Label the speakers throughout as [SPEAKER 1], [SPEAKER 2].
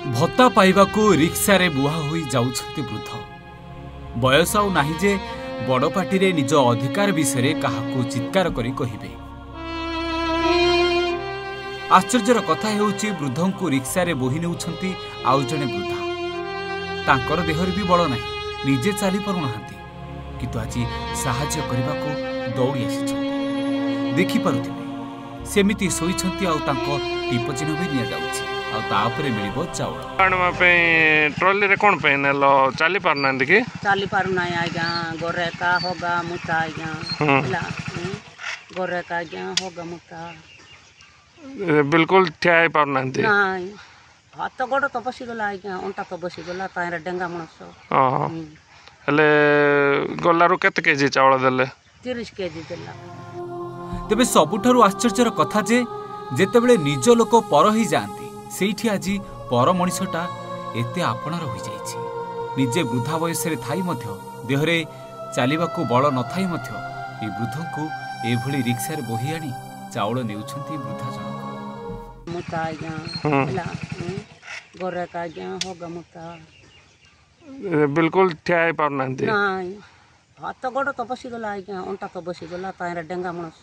[SPEAKER 1] भत्ता पाइबाकू रिक्सा रे बुहा होई जाउछंती वृद्ध। बयस आउ नाही जे बड़ पार्टी रे निज अधिकार विषय काहाकू चित्कार करी कहिबे। आश्चर्यर कथा हेउची वृद्धंकू रिक्सा रे बोही नेउछंती आउ जणे वृद्धा। तांकर देहर भी बड़ नाही, निजे चाली पारु नाहांती, किंतु आज साहाय्य करबाकू दौड़ी आसिछंती। देखि पारुथिबे सेमिति सोइछंती आउ तांको टिप चिन्ह भी निया जाउछि आ तापरे मिलिबो चाउल।
[SPEAKER 2] आणमा पे ट्रॉली रे कोन पे नेलो चाली पार नांदी कि
[SPEAKER 3] चाली पार नाही आज्ञा गोरे का होगा मुता आज्ञा ला गोरे का आज्ञा होगा मुता
[SPEAKER 2] बिल्कुल ठिया पार नांदी
[SPEAKER 3] नाही हाथ गोड़ तो बसी गला आज्ञा अंटा तो बसी गला तारे डेंगा मनस
[SPEAKER 2] हां हले गोलारु केते केजी चावल देले
[SPEAKER 3] 30 केजी देला।
[SPEAKER 1] तेबे सबुठारु आश्चर्यर कथा जे जेतेबेले निज लोक पर ही जांती सेठी आज पर मनिषटा एते आपणार होई जाईछि। निजे वृद्धा वयस रे थाई मध्य देहरे चालिबाकू बळ नथाई मध्य ए वृद्धंकू एभली रिक्सा रे बोही आनी चाउल नेउछंती वृद्धा जनक।
[SPEAKER 3] मुता आज्ञा ला गोरे का आज्ञा होगा मुता
[SPEAKER 2] बिल्कुल ठिया पार नांदी
[SPEAKER 3] नाही हाथ गोड़ तो बसी गला आज्ञा अंटा तो बसी गला तारे डेंगा मनस।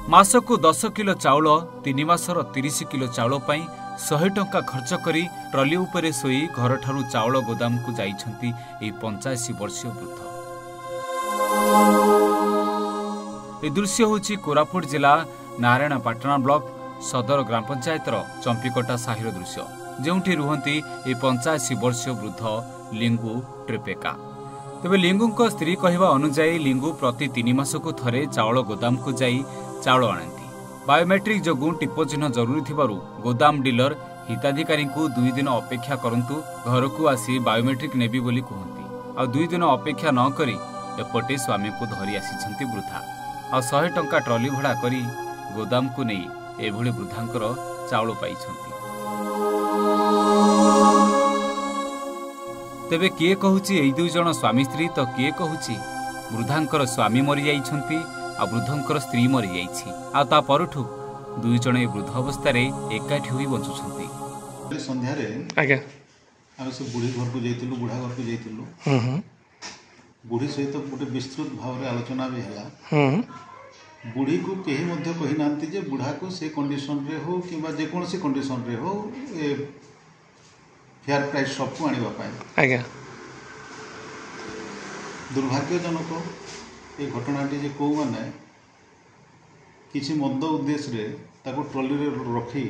[SPEAKER 1] मासकू 10 किलो चाउल 3 मासर 30 किलो चाउल पाई 100 टंका खर्च करी ट्रली उपरे सोई घर ठारू चाउल गोदाम को जाइछंती ए 85 वर्षीय वृद्ध। ए दृश्य होची कोरापुट जिला नारायणपाटना ब्लॉक सदर ग्राम पंचायतर चंपीकोटा साहिर दृश्य, जेउठी रुहंती ए 85 वर्षीय वृद्ध लिंगू ट्रेपेका। तेबे लिंगुंको स्त्री कहवा अनुसार लिंगू प्रति 3 मासकू थरे चाउल गोदाम को जाई चाउल आनती। बायोमेट्रिक जोगु टिप चिन्ह जरूरी थिबारु गोदाम डीलर हिताधिकारी को 2 दिन अपेक्षा करंतु घर को आसी बायोमेट्रिक नेबी बोली कहती। आ 2 दिन अपेक्षा न करी एपटे स्वामी को धरी आसीछंती वृद्धा आ 100 टंका ट्रॉली भड़ा करी गोदाम को नहीं एभली वृद्धांकर चाउल पाइछंती। तेबे किए कहूची एई 2 जण स्वामी स्त्री तो किए कहूची वृद्धांकर स्वामी मरी जाइछंती आ वृद्धंकर स्त्री मरी जाइछि आ ता परठु 2 जण वृद्ध अवस्था रे एकाठी होई बंचुछंती।
[SPEAKER 4] संध्या रे
[SPEAKER 2] आगे
[SPEAKER 4] हम से बुढ़ी घर को जाइतिलु बुढ़ा घर को जाइतिलु बुढ़ी सहित गोटे विस्तृत भाव रे आलोचना भी हला। बुढ़ी को केही मध्य कहि नांती जे बुढ़ा को से कंडीशन रे हो किबा जे कोनसी कंडीशन रे हो ए फेयर प्राइस शॉप को आनिबा पाए।
[SPEAKER 2] आगे
[SPEAKER 4] दुर्भाग्यजनक ये घटनाटी जे कौ मैंने किसी मंद उद्देश्य रे ताको ट्रॉली रे रखी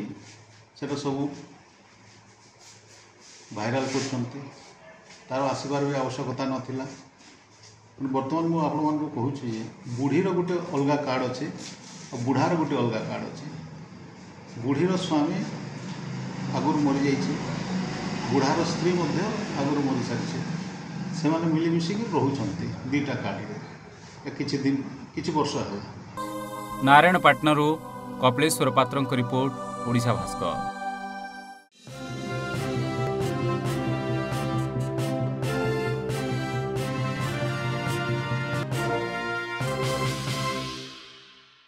[SPEAKER 4] सेटा सब भाइराल करछंती तार आसबार भी आवश्यकता नथिला। बर्तमान मु आपण मान को कहूची बुढ़ीर गोटे अलगा कार्ड अच्छे और बुढ़ार गोटे अलगा कार्ड अच्छे। बुढ़ीर स्वामी आगुर मरी जाइए, बुढ़ार स्त्री आगुर मरी सारी से मिलमिशिक रोचंती 2टा कार्ड किछि दिन किछि वर्ष है।
[SPEAKER 1] नारायणपाटना कपिलेश्वर पात्रंक रिपोर्ट, ओडिशा भास्कर।